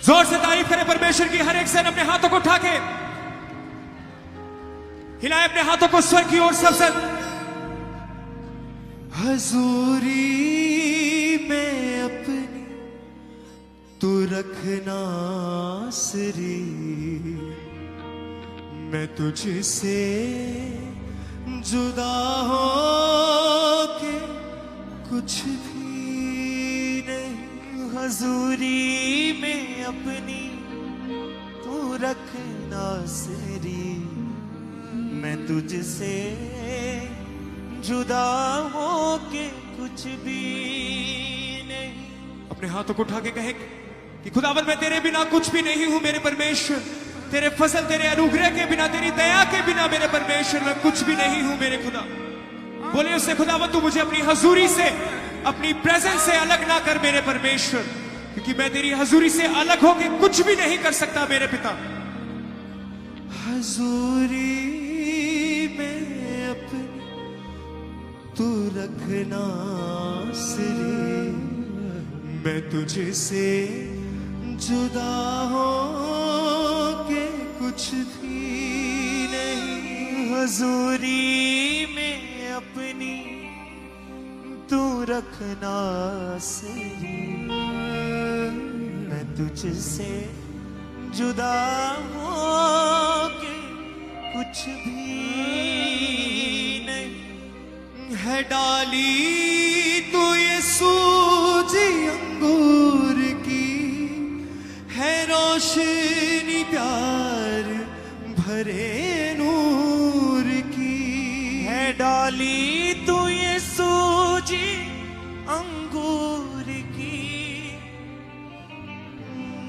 जोर से तारीफ करें परमेश्वर की। हर एक जन अपने हाथों को उठा के हिलाए अपने हाथों को स्वर की ओर सब सन। हजूरी में अपनी तू रखना सरी, मैं तुझसे जुदा हो के कुछ भी नहीं। हजूरी में अपनी तू रखना सरी, मैं तुझसे जुदा हो के कुछ भी नहीं। अपने हाथों को उठा के कहे कि खुदावंद मैं तेरे बिना कुछ भी नहीं हूं मेरे परमेश्वर। तेरे फजल तेरे अनुग्रह के बिना, तेरी दया के बिना मेरे परमेश्वर मैं कुछ भी नहीं हूं मेरे खुदा। बोले उससे खुदावंद तू मुझे अपनी हजूरी से, अपनी प्रेजेंस से अलग ना कर मेरे परमेश्वर, क्योंकि मैं तेरी हजूरी से अलग होके कुछ भी नहीं कर सकता मेरे पिता। हजूरी में अपनी तू रखना सरी, मैं तुझसे जुदा हो के कुछ भी नहीं। हजूरी में अपनी तू रखना सरी, मैं तुझसे जुदा हो के कुछ भी नहीं। है डाली तू ये सूजी अंगूर की, है रोशनी प्यार भरे नूर की। है डाली तू ये सूजी अंगूर की,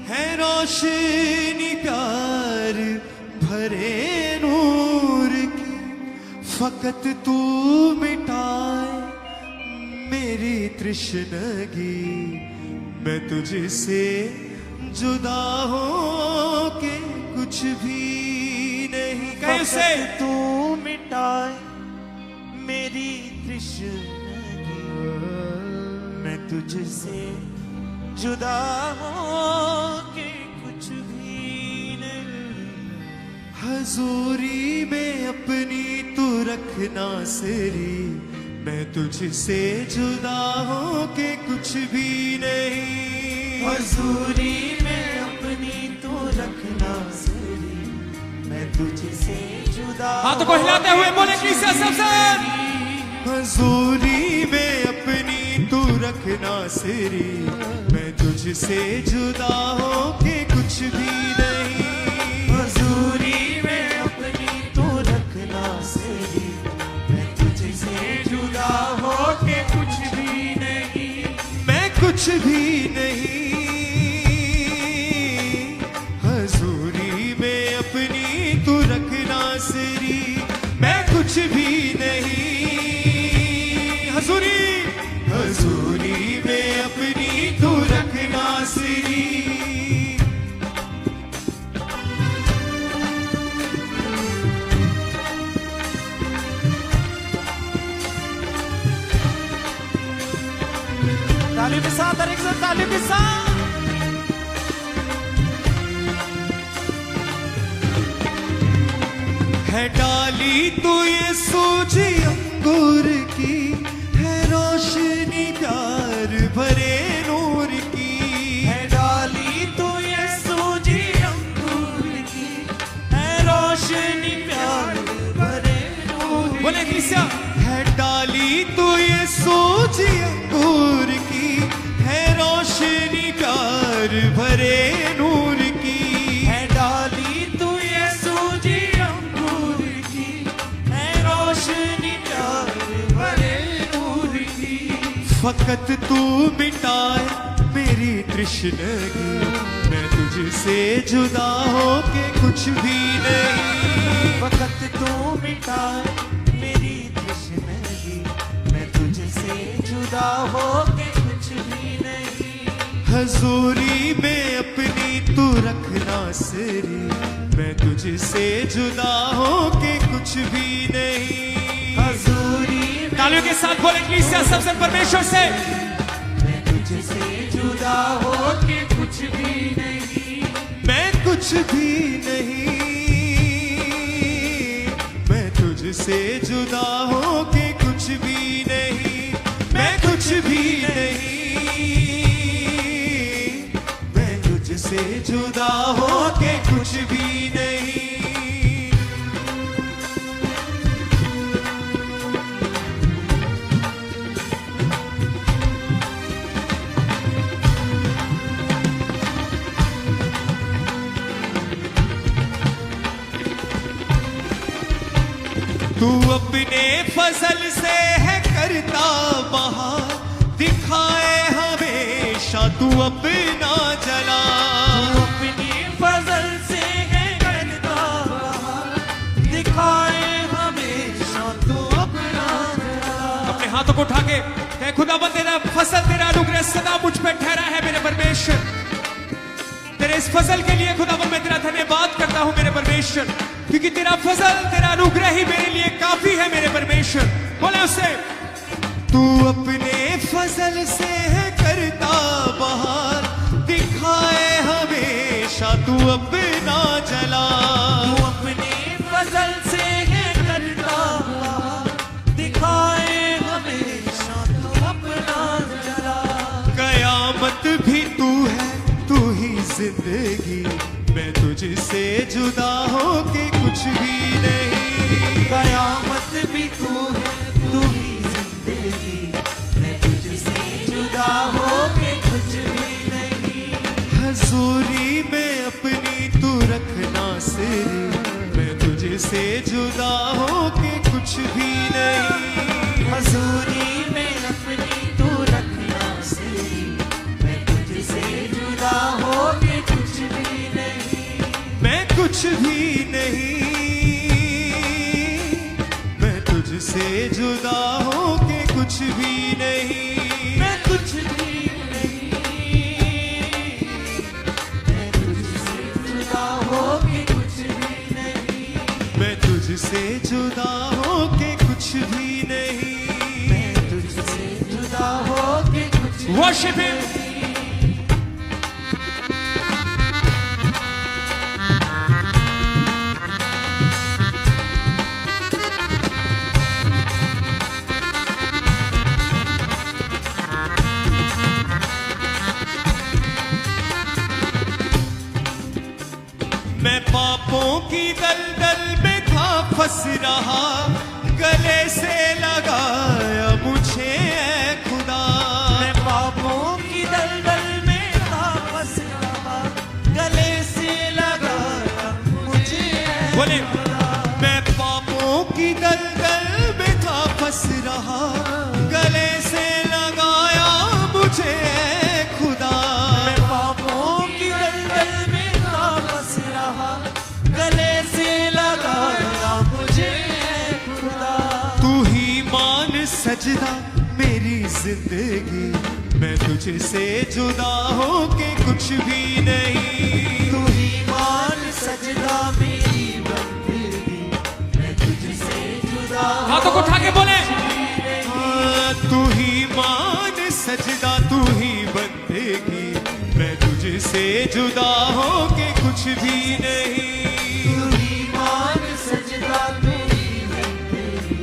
है रोशनी प्यार भरे नूर की। फकत तू मिटाए मेरी तृष्णगी, मैं तुझसे जुदा हो के कुछ भी नहीं। कैसे तू मिटाए मेरी तृष्णगी, मैं तुझसे जुदा हो के कुछ भी नहीं। हजूरी में अपनी तू रखना सरी, मैं तुझसे जुदा हो के कुछ भी नहीं। हजूरी में अपनी तू रखना सरी, मैं तुझसे जुदा। हाथों को हिलाते हुए बोले किसे सबसे। हजूरी में अपनी तू रखना सरी, मैं तुझसे जुदा हो के कुछ भी नहीं। हजूरी में अपनी तू रखना सरी, मैं तुझसे जुदा हो के कुछ भी नहीं। मैं कुछ भी नहीं। हजूरी में अपनी तू रखना सरी, मैं कुछ भी नहीं। हजूरी हजूरी में अपनी तू रखना सरी। ताली के साथ हर एक साथ ताली के साथ। है डाली तू ये सूजी अंगूर की, है रोशनी प्यार भरे नूर की। है डाली तू ये सूजी अंगूर की, है रोशनी प्यार भरे नूर। बोले किसा। है डाली तू ये सूजी अंगूर की, है रोशनी प्यार भरे नूर की। है डाली तू ये सूजी अंगूर की, है रोशनी प्यार भरे नूर की। फकत तू मिटाए मेरी तृष्णगी, मैं तुझसे जुदा हो के कुछ भी नहीं। फकत तू मिटाए मेरी तृष्णगी, मैं तुझसे जुदा हो के कुछ भी नहीं। हजूरी में अपनी तू रखना सरी, मैं तुझसे जुदा हो के कुछ भी नहीं। हजूरी तालियों के साथ बोले कलीसिया सबसे परमेश्वर से, मैं तुझसे जुदा हो के कुछ भी नहीं। कुछ भी नहीं, मैं तुझसे जुदा हो के कुछ भी नहीं, मैं कुछ भी नहीं, मैं तुझसे जुदा हो के कुछ भी नहीं। तू अपने फजल से है करता बहार, दिखाए हमेशा तू अपना जला। तू अपनी फजल से है करता बहार, दिखाए हमेशा तू अपना जला। अपने हाथों को उठा के कह खुदाबंद तेरा फसल तेरा अनुग्रह सदा मुझ पे ठहरा है मेरे परमेश्वर। तेरे इस फसल के लिए खुदाबंद मैं तेरा धन्यवाद करता हूं मेरे परमेश्वर, क्योंकि तेरा फजल तेरा अनुग्रह ही मेरे लिए काफी है मेरे परमेश्वर। बोले उससे, तू अपने फजल से है करता बहार, दिखाए हमेशा तू अपना जला। तू अपनी फजल से है करता बहार, दिखाए हमेशा तू अपना जला। कयामत भी तू है तू ही जिंदगी, मैं तुझसे जुदा हो के कुछ भी नहीं। कयामत भी तू है तू ही जिंदगी, मैं तुझसे जुदा हो के कुछ भी नहीं। हजूरी में अपनी तू रखना सिरी, मैं तुझसे जुदा हो के कुछ भी नहीं। हजूरी में अपनी तू रखना सिरी, मैं तुझसे जुदा हो के कुछ भी नहीं। मैं कुछ भी नहीं, मैं तुझसे जुदा हो के कुछ भी नहीं। मैं कुछ भी नहीं, मैं तुझसे जुदा हो के कुछ भी नहीं। मैं तुझसे जुदा हो के कुछ भी नहीं। मैं तुझसे जुदा हो के कुछ भी Worship him. नहीं। मैं पापों की दलदल में था फंस रहा, गले से लगाया मुझे ऐ खुदा। मैं पापों की दलदल में था फंस रहा, गले से लगाया मुझे ऐ बोले, खुदा। मैं पापों की दलदल में था फंस रहा, गले से लगाया मुझे ऐ खुदा। मैं पापों की दलदल में था फंस रहा, गले से लगाया मुझे ऐ खुदा। तू ही मान सजदा मेरी जिंदगी, मैं तुझसे जुदा हो के कुछ भी नहीं। तू ही मान सजदा मेरी बंदगी, मैं तुझसे जुदा हाथों को उठा के बोले, नहीं। तू ही मान सजदा तू ही बंदेगी, मैं तुझसे जुदा हो के कुछ भी नहीं। तू ही मान सजदा मेरी बंदगी,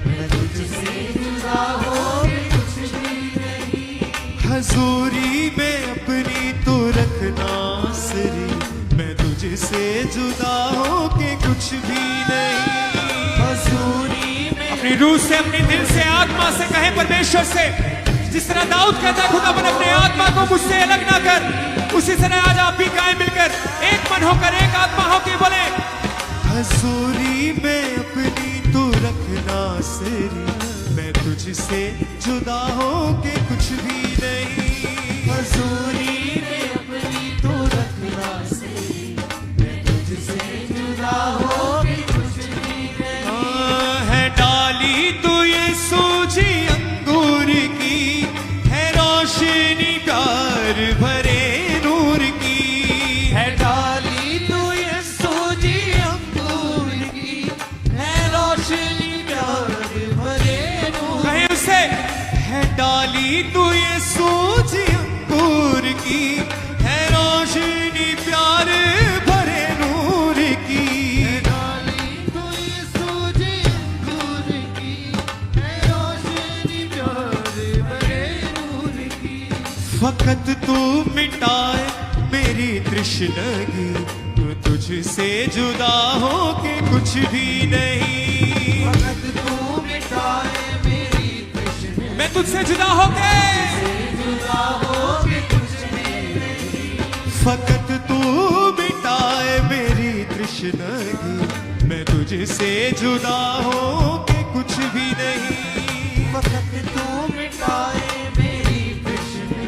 मैं तुझसे जुदा हो के कुछ भी नहीं। हजूरी में अपनी तो रखना सिरी, मैं तुझसे जुदा हो के कुछ भी नहीं। हजूरी में अपनी रूह से अपने दिल से आत्मा से कहे परमेश्वर से, जिस तरह दाऊद कहता है खुदावन अपने आत्मा को मुझसे अलग ना कर, उसी तरह आज आप भी गाएं मिलकर एक मन होकर एक आत्मा होकर बोले, हजूरी में अपनी तू रखना सिरी, मैं तुझसे जुदा हो के कुछ भी नहीं। हजूरी में अपनी तू रखना सिरी, मैं तुझसे जुदा हो के कुछ भी नहीं। है डाली तू ये सूजी अंगूर की, है रोशनी प्यार भरे नूर की। है डाली तू ये सूजी अंगूर की, है रोशनी प्यार भरे नूर। कहे उसे, है डाली तू ये सूजी अंगूर की, फकत तू मिटाए मेरी तृष्णगी, तुझसे जुदा हो के कुछ भी नहीं। फकत तू मिटाए मेरी तृष्णा, मैं तुझसे जुदा हो के जुदा होके कुछ भी नहीं। फकत तू मिटाए मेरी तृष्णगी, मैं तुझसे जुदा हो के कुछ भी नहीं। फकत तू मिटाए मेरी तृष्णा,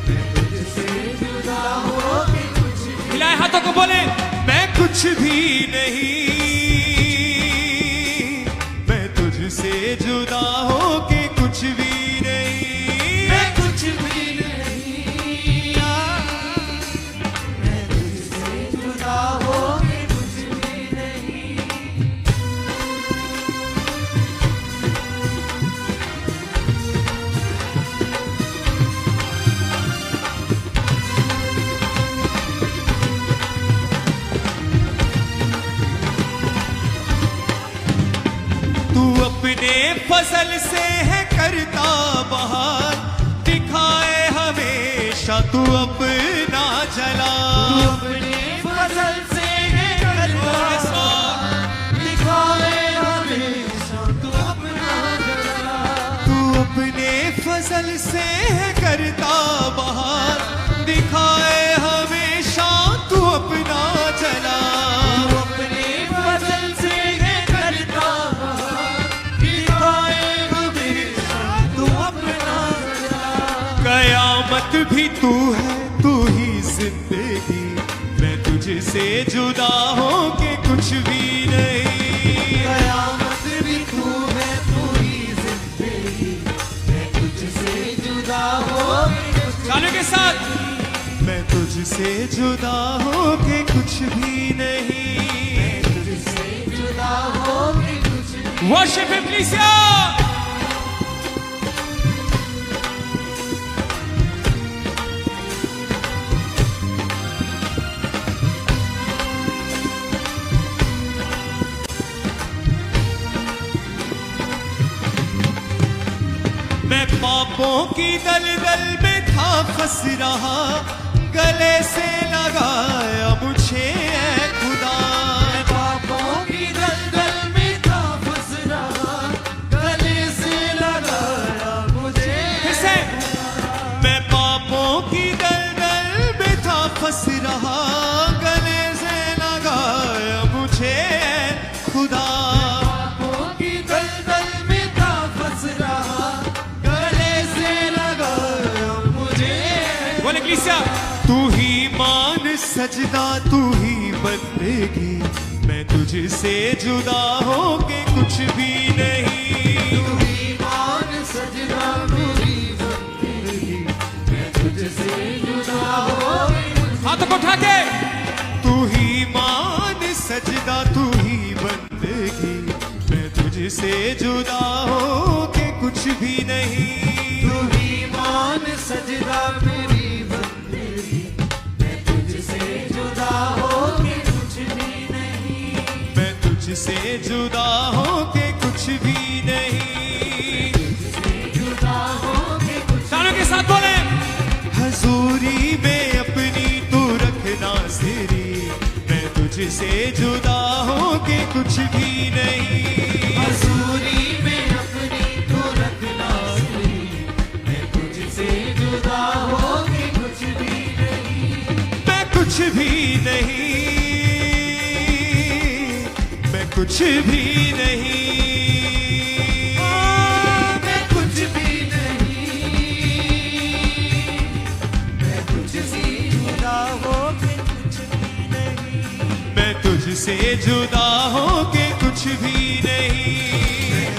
मैं तुझसे जुदा होके कुछ भी। हिलाए हाथों को बोले मैं कुछ भी नहीं, मैं तुझसे जुदा हो के कुछ भी नहीं। मैं कुछ भी नहीं, मैं तुझसे जुदा होके कुछ भी नहीं। तू अपने फसल से है करता बहार, दिखाए हमेशा तू अपना जला। तू अपने फजल से है करता, दिखाए हमेशा तू अपना जला। तू अपने फसल से है करता बहार, दिखाए हमेशा तू अपना जला। तू अपने फजल से है करता, दिखाए हमेशा तू अपना जला। कयामत भी तू है तू ही जिंदगी, मैं तुझसे जुदा हो के कुछ भी नहीं। कयामत भी तू है तू ही जिंदगी, मैं तुझसे जुदा होके कुछ गाने के साथ मैं तुझसे जुदा हो के कुछ भी नहीं। तुझसे जुदा होके कुछ भी। Worship him please. मैं पापों की दलदल में था फंस रहा, गले से लगाया मुझे ऐ खुदा। मैं पापों की दलदल में था फंस रहा, गले से लगाया मुझे। फिर से मैं पापों की दलदल में था फंस रहा, गले से लगाया मुझे ऐ खुदा। पापों की दलदल में था फंस रहा, गले से लगाया मुझे। बोले क्लीसिया तू ही मान सजदा तू ही बंदेगी, मैं तुझसे जुदा हो के कुछ भी नहीं। तू ही मान सजना मेरी जिंदगी, मैं तुझसे जुदा होके कुछ। हाथों को उठा के तू ही मान सजदा तू ही बंदेगी, मैं तुझसे जुदा हो के कुछ भी नहीं। तू ही मान सजदा मेरी बंदगी, मैं तुझसे जुदा होके कुछ भी नहीं। मैं तुझसे जुदा हो के कुछ भी नहीं। जुदा होके कुछ। तानों के साथ बोले हजूरी में अपनी तू रखना सिरी, मैं तुझसे जुदा हो के कुछ भी नहीं। हजूरी में अपनी तू रखना सिरी, मैं तुझसे जुदा होके कुछ भी नहीं। मैं कुछ भी नहीं, मैं कुछ भी नहीं। मैं कुछ भी नहीं, मैं तुझसे जुदा होके कुछ भी नहीं। मैं तुझसे जुदा हो के कुछ भी नहीं।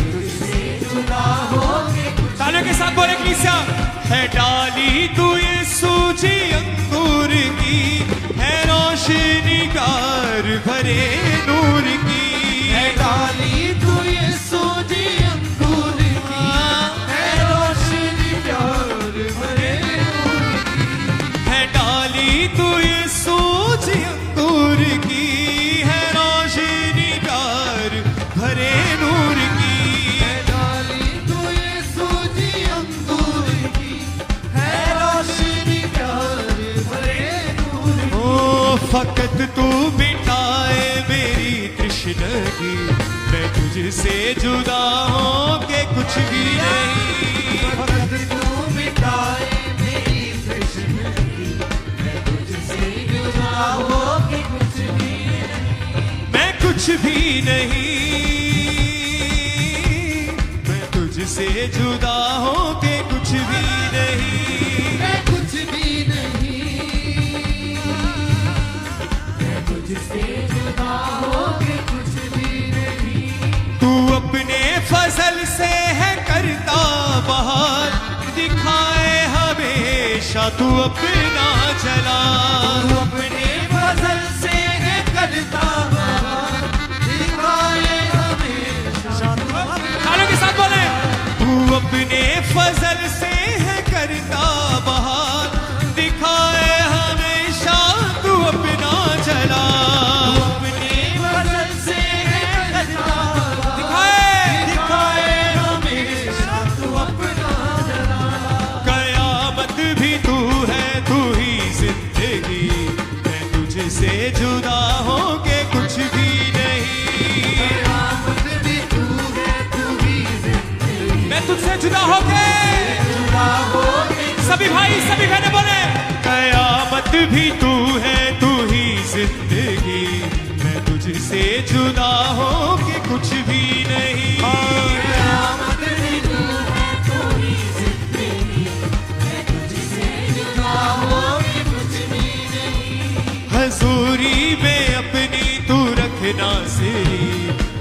तुझसे जुदा होके कुछ। तानों के साथ बोले क्लीसिया है डाली तू ये सूजी अंगूर की, है रोशनी कार भरे नूर की। है डाली तू ये सूजी अंगूर की, है रोशनी प्यार भरे नूर की। है डाली तू ये सूजी अंगूर की, है रोशनी कार भरे नूर की। है डाली तू ये सूजी अंगूर की, है रोशनी फकत तू मिटाए मेरी तृष्णगी, मैं तुझसे जुदा हो के कुछ भी नहीं। फकत तू मिटाए मेरी तृष्णगी, मैं तुझसे जुदा हो के कुछ भी नहीं। मैं कुछ भी नहीं, मैं तुझसे जुदा हो के कुछ भी नहीं। मैं कुछ भी नहीं, मैं तुझसे जुदा हो के कुछ भी नहीं। तू अपने फजल से है करता बहार, दिखाए हमेशा तू अपना जला। तू अपने फजल से है करता बहार, दिखाए हमेशा तू अपना। तालियों के साथ बोले। तू अपने फजल से है करता बहार, दिखाए हमेशा तू अपना जला। तू अपने फजल से है करता बहार, दिखाए हमेशा तू अपना जला। कयामत भी तू है, तू ही जिंदगी, मैं तुझसे जुदा हो के कुछ भी नहीं। कयामत भी तू है, तू ही जिंदगी, मैं तुझसे जुदा हो के, जुदा हो के सभी भाई सभी बहनें बोले। कयामत भी तू है, तू ही जिंदगी, मैं तुझसे जुदा हो के कुछ भी नहीं। कयामत भी तू है, तू ही जिंदगी, मैं तुझसे जुदा हो के कुछ भी नहीं। हजूरी में अपनी तू रखना सिरी,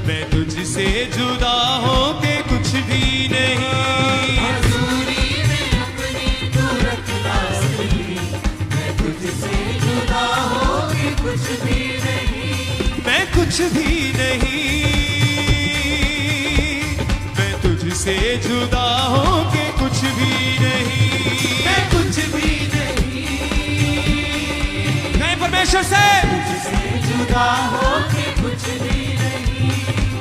मैं तुझसे जुदा हो के कुछ भी नहीं। हजूरी में अपनी तू रखना सही, मैं तुझसे जुदा हो के कुछ भी नहीं। मैं कुछ भी नहीं, मैं तुझसे जुदा हो के कुछ भी नहीं। मैं कुछ भी नहीं, मैं परमेश्वर से, तुझसे जुदा हो के कुछ भी नहीं।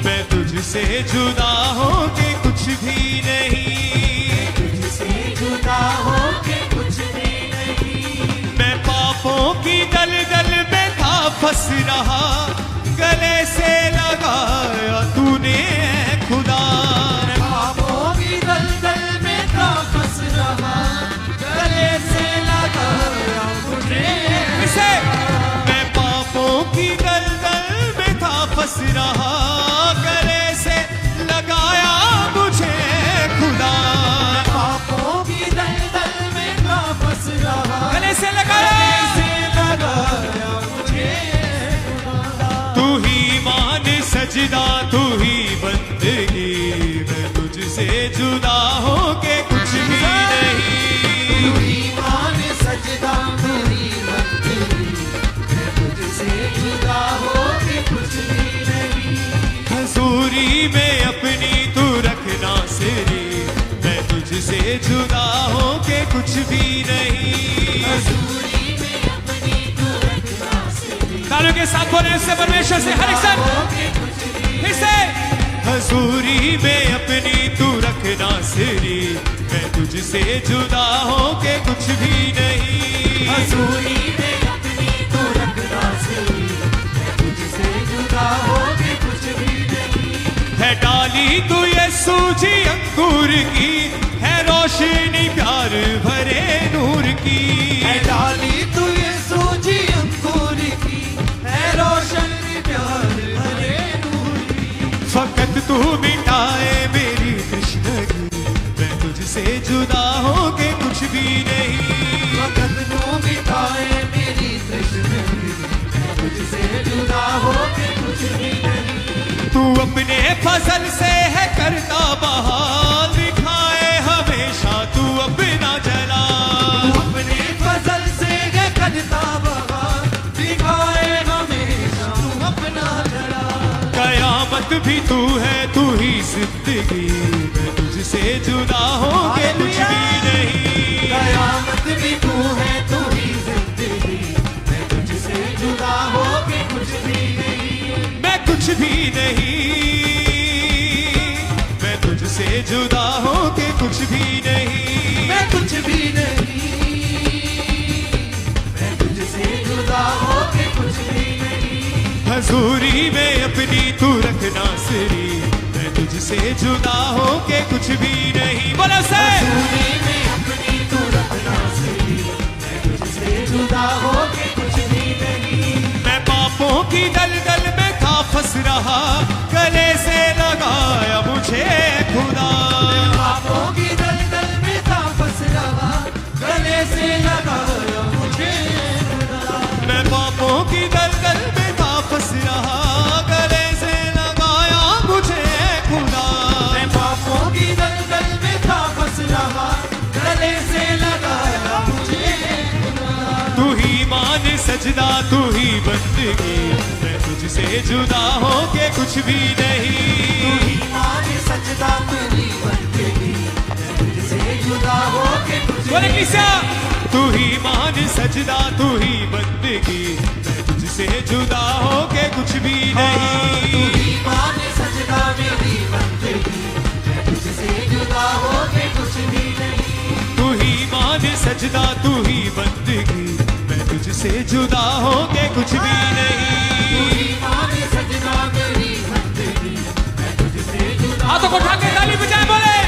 मैं तुझसे जुदा हो के कुछ भी नहीं। तुझसे जुदा हो के कुछ भी नहीं। मैं पापों की दलदल में था फंस रहा, गले से लगाया तूने ऐ खुदा। पापों की दलदल में था फंस रहा, गले से लगाया मुझे। इसे मैं पापों की दलदल में था फंस रहा, गले से लगाया मुझे खुदा। पापों की दलदल में था फंस रहा, गले से लगाया, गले से लगाया मुझे। तू ही मान सजदा, तू ही बंदगी, मैं तुझसे जुदा हो के कुछ भी नहीं। तू ही मान सजदा, तू ही बंदगी, मैं तुझसे जुदा हो के कुछ भी नहीं। हजूरी में अपनी तू रखना सिरी, मैं तुझसे जुदा हो के कुछ भी नहीं। हजूरी में अपनी तू रखना सही, तालियों के साथ बोले इससे परमेश्वर से हर एक सन हो के कुछ भी इसे। हजूरी में अपनी तू रखना सिरी, मैं तुझसे जुदा हो के कुछ भी नहीं। हजूरी में अपनी तू रखना सही, मैं तुझसे जुदा हो के कुछ भी नहीं। है डाली तू ये सूजी अंगूर की, है रोशनी प्यार भरे नूर की। है डाली तू ये सूजी अंकुर की, है रोशन प्यार भरे नूर की। फकत तू मिटाए मेरी तृष्णगी, मैं तुझसे जुदा हो के कुछ भी नहीं। वक़्त तू मिटाए मेरी तृष्णगी, मैं तुझसे जुदा हो के कुछ भी नहीं। तू अपने फजल से है करता बहार, दिखाए हमेशा तू अपना जला। तू अपने फजल से है करता बहार, दिखाए हमेशा तू अपना जला। कयामत भी तू है, तू ही जिंदगी, मैं तुझसे जुदा हो के कुछ भी नहीं। कयामत भी तू है, तू ही जिंदगी, मैं तुझसे जुदा हो के कुछ भी नहीं। मैं कुछ भी नहीं, मैं तुझसे जुदा हो के कुछ भी नहीं। मैं कुछ भी नहीं, मैं तुझसे जुदा हो के कुछ हजूरी में अपनी तू रखना सिरी, मैं तुझसे जुदा हो के कुछ भी नहीं। बोलो से हजूरी में अपनी तू रखना सिरी, मैं तुझसे जुदा हो के कुछ भी नहीं। मैं पापों की दलदल में था फंस रहा, गले से लगाया मुझे खुदा। पापों की दलदल में था फंस रहा, गले से लगाया मुझे खुदा। मैं पापों की दलदल में था फंस रहा, गले से लगाया मुझे खुदा। मैं पापों की दलदल में था फंस रहा, गले से लगाया मुझे खुदा। तू ही मान सजदा तू ही बंदगी, मैं तुझसे जुदा हो के कुछ भी नहीं। तू ही मान सजदा तेरी बंदगी, मैं तुझसे जुदा हो के कुछ बोले भी किसा तू ही मान सजदा तू ही बंदगी, मैं तुझसे जुदा हो के कुछ भी तू नहीं। ही मान सजदा मेरी बंदगी, मैं तुझसे जुदा हो के कुछ भी नहीं। तू ही मान सजदा तू ही बंदगी, मैं तुझसे जुदा हो के कुछ भी तू नहीं। ही मान सजदा मेरी बंदगी, मैं तुझसे जुदा हाथों को उठा के ताली बजाए बोले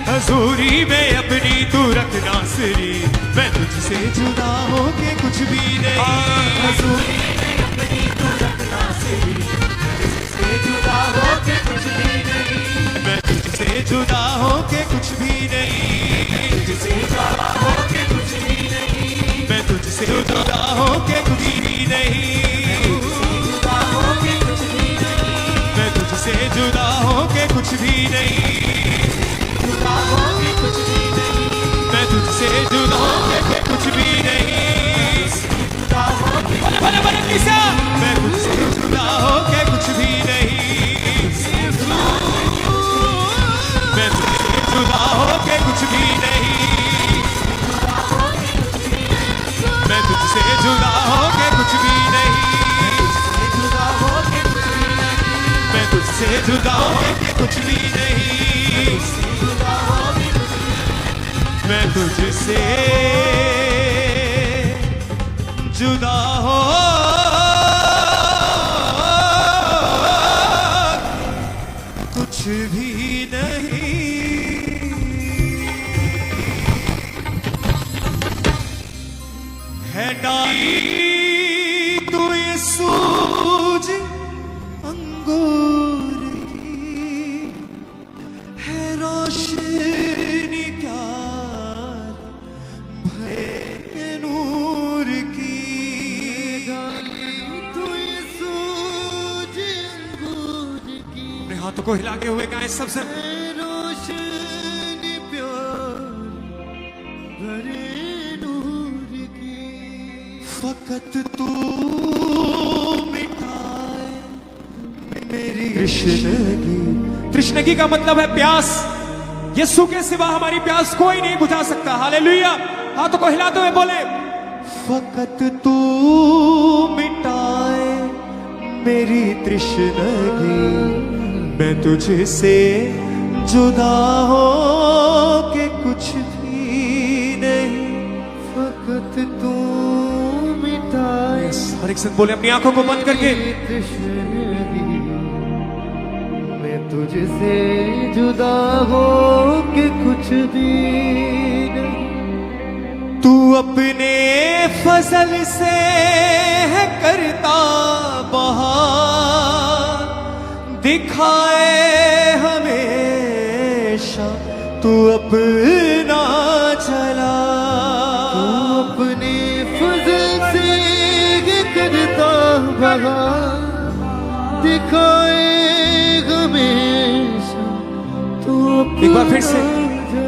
हजूरी में अपनी तू रखना सिरी, मैं तुझसे जुदा हो के कुछ भी नहीं। हजूरी में अपनी तू रखना सिरी, मैं तुझसे जुदा हो के कुछ भी नहीं। मैं तुझसे जुदा हो के कुछ भी नहीं। तुझसे जुदा हो के कुछ भी नहीं। मैं तुझसे जुदा हो के कुछ भी नहीं। जुदा हो के कुछ भी नहीं। मैं तुझसे जुदा हो के कुछ भी नहीं। जुदा हो के कुछ भी नहीं। मैं तुझसे जुदा हो के कुछ भी नहीं। जुदा हो के बने बने किसा मैं तुझसे जुदा हो के कुछ भी नहीं। मैं तुझसे जुदा हो के कुछ भी नहीं। मैं तुझसे जुदा हो के कुछ भी नहीं। जुदा हो के कुछ भी नहीं। मैं तुझसे जुदा हो के कुछ भी नहीं। जुदा हो के कुछ भी नहीं। मैं तुझसे जुदा हो कुछ भी नहीं। है डाली तू ये सूझ अंगूर की, है रोशनी क्या भरे नूर की। तू ये सूझ अंगूर की, अपने हाथों को हिलाते हुए गाएं सबसे रोशनी प्यार भरे नूर की। फकत तू मिटाए मेरी तृष्णगी। तृष्णगी का मतलब है प्यास। यीशु के सिवा हमारी प्यास कोई नहीं बुझा सकता। हालेलुया। हाथों को हिलाते हुए बोले फकत तू मिटाए मेरी तृष्णगी, मैं तुझसे जुदा हो के कुछ भी नहीं। फकत तू मिटाए हर एक संग बोले अपनी आंखों को बंद करके तृष्णगी, मैं तुझसे जुदा हो के कुछ भी नहीं। तू अपने फजल से है करता बहार, दिखाए हमेशा तू अपना चला। तू अपने फजल से ये करता बहार, दिखाए हमेशा तू एक बार फिर से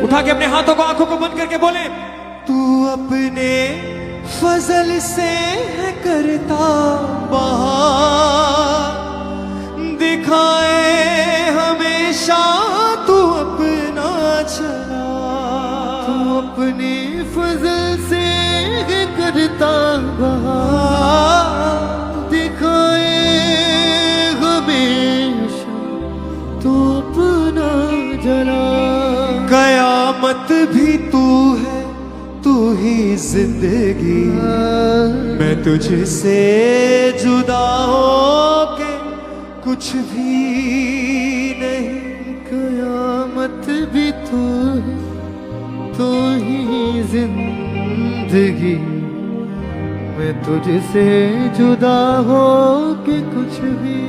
उठा के अपने हाथों को आंखों को बंद करके बोले तू अपने फजल से है करता बहार, दिखाए हमेशा तू अपना चला। तू अपने फजल से ये करता बहार, दिखाए हमेशा तू अपना जला। कयामत भी तू है तू ही जिंदगी, मैं तुझसे जुदा हो कुछ भी नहीं। कयामत भी तो ही जिंदगी, मैं तुझसे जुदा हो के कुछ भी।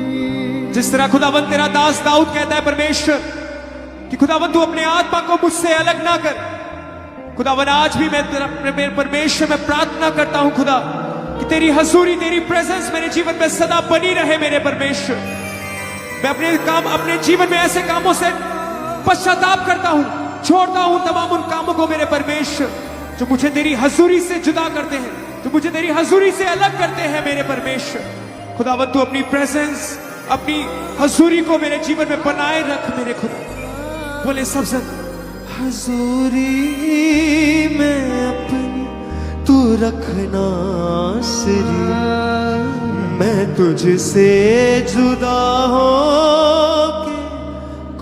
जिस तरह खुदावंद तेरा दास दाऊद कहता है परमेश्वर कि खुदावंद तू अपने आत्मा को मुझसे अलग ना कर। खुदावंद आज भी मैं तेरा मेरे परमेश्वर में प्रार्थना करता हूं खुदा कि तेरी हजूरी, तेरी प्रेजेंस मेरे जीवन में सदा बनी रहे मेरे परमेश्वर। मैं अपने जीवन में ऐसे कामों से पश्चाताप करता हूं, छोड़ता हूं तमाम उन कामों को मेरे परमेश्वर जो मुझे तेरी हजूरी से जुदा करते हैं, जो मुझे तेरी हजूरी से अलग करते हैं मेरे परमेश्वर। खुदावंद तू अपनी प्रेजेंस, अपनी हजूरी को मेरे जीवन में बनाए रख मेरे खुदा। बोले सब जन हजूरी में अपनी तू रखना सिरी, मैं तुझसे जुदा हो के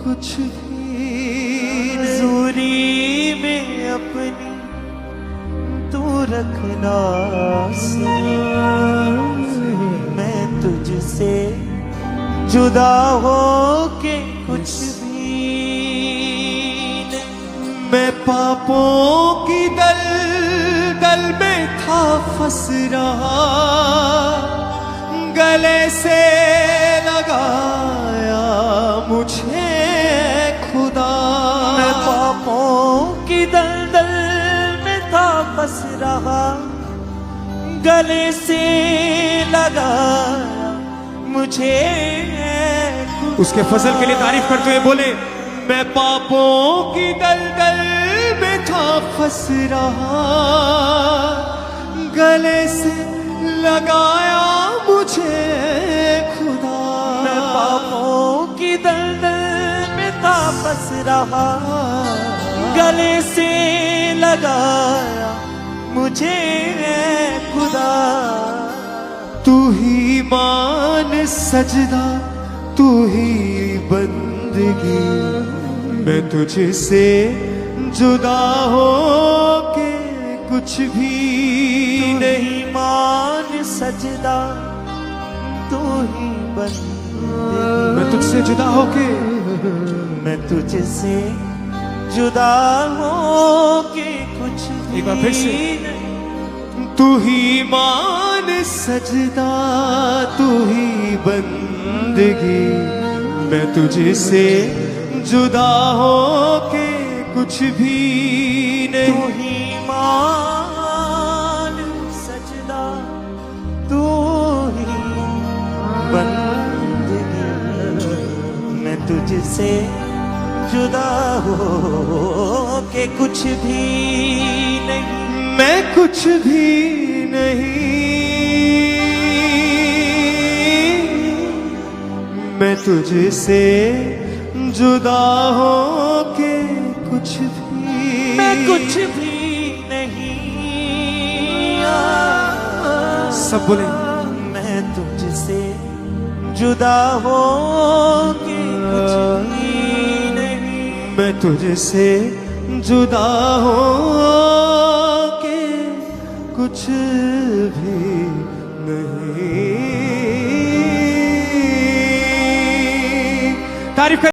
कुछ भी। हजूरी में अपनी तू रखना सिरी, मैं तुझसे जुदा हो के कुछ भी। मैं पापों की दलदल में था फंस रहा, गले से लगाया मुझे खुदा। मैं पापों की दलदल में था फंस रहा, गले से लगाया मुझे। उसके फजल के लिए तारीफ करते हुए बोले, मैं पापों की दलदल में था फंस रहा, गले से लगाया मुझे खुदा। मैं पापों की दलदल में था फंस रहा, गले से लगाया मुझे खुदा। तू ही मान सजदा, तू ही बंदगी, मैं तुझसे जुदा हो के कुछ भी नहीं। मान सजदा, तू ही बंदगी, मैं तुझसे जुदा होके, मैं तुझसे जुदा हो के कुछ भी। एक बार फिर से, तू ही मान सजदा, तू ही बंदगी, मैं तुझसे जुदा हो के कुछ भी नहीं। तू ही मान सजदा, तू ही बंदगी, मैं तुझसे जुदा हो के कुछ भी नहीं। मैं कुछ भी नहीं, मैं तुझसे जुदा हो के कुछ भी। मैं कुछ भी नहीं। सब बोले, मैं तुझसे जुदा हो के कुछ भी नहीं। मैं तुझसे जुदा हो के कुछ भी नहीं। तारीफ कर